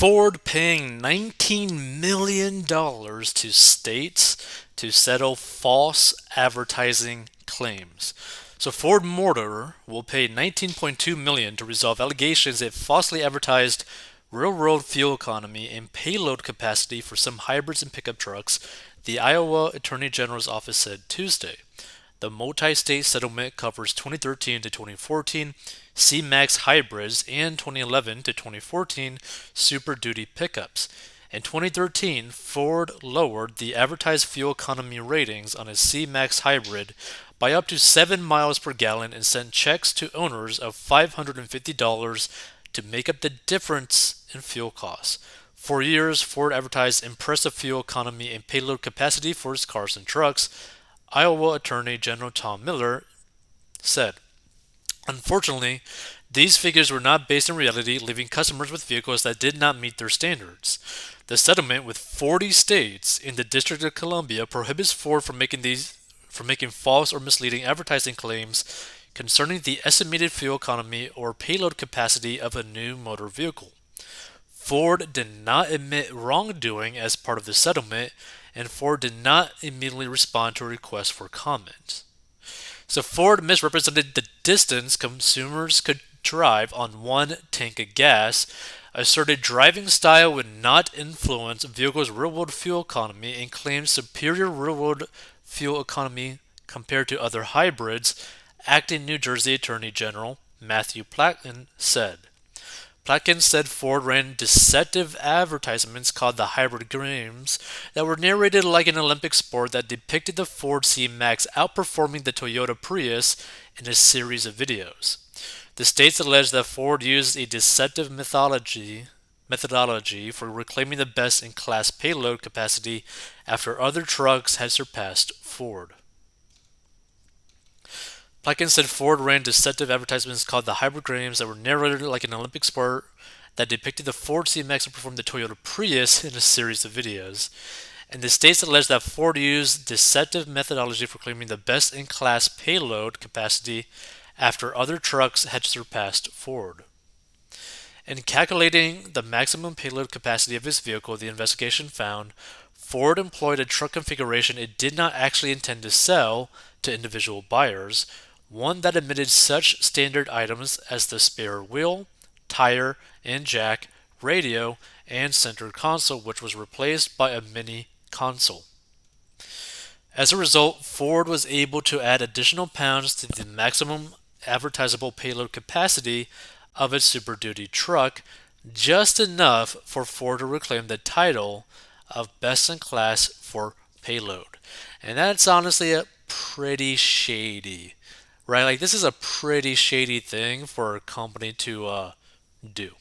Ford paying $19 million to states to settle false advertising claims. So Ford Motor will pay $19.2 million to resolve allegations it falsely advertised real-world fuel economy and payload capacity for some hybrids and pickup trucks, the Iowa Attorney General's office said Tuesday. The multi-state settlement covers 2013 to 2014 C-Max hybrids and 2011 to 2014 Super Duty pickups. In 2013, Ford lowered the advertised fuel economy ratings on a C-Max hybrid by up to 7 miles per gallon and sent checks to owners of $550 to make up the difference in fuel costs. For years, Ford advertised impressive fuel economy and payload capacity for its cars and trucks, Iowa Attorney General Tom Miller said. Unfortunately, these figures were not based in reality, leaving customers with vehicles that did not meet their standards. The settlement with 40 states in the District of Columbia prohibits Ford from making false or misleading advertising claims concerning the estimated fuel economy or payload capacity of a new motor vehicle. Ford did not admit wrongdoing as part of the settlement, and Ford did not immediately respond to a request for comment. So Ford misrepresented the distance consumers could drive on one tank of gas, asserted driving style would not influence a vehicle's real-world fuel economy, and claimed superior real-world fuel economy compared to other hybrids, acting New Jersey Attorney General Matthew Platkin said. Platkin said Ford ran deceptive advertisements called the hybrid games that were narrated like an Olympic sport that depicted the Ford C-Max outperforming the Toyota Prius in a series of videos. The states alleged that Ford used a deceptive methodology for reclaiming the best-in-class payload capacity after other trucks had surpassed Ford. Platkin said Ford ran deceptive advertisements called the hybrid games that were narrated like an Olympic sport that depicted the Ford C-Max outperforming the Toyota Prius in a series of videos. And the states alleged that Ford used deceptive methodology for claiming the best-in-class payload capacity after other trucks had surpassed Ford. In calculating the maximum payload capacity of his vehicle, the investigation found Ford employed a truck configuration it did not actually intend to sell to individual buyers, one that omitted such standard items as the spare wheel, tire, and jack, radio, and center console, which was replaced by a mini console. As a result, Ford was able to add additional pounds to the maximum advertisable payload capacity of its Super Duty truck, just enough for Ford to reclaim the title of best in class for payload. And that's honestly a pretty shady, right? Like, this is a pretty shady thing for a company to do.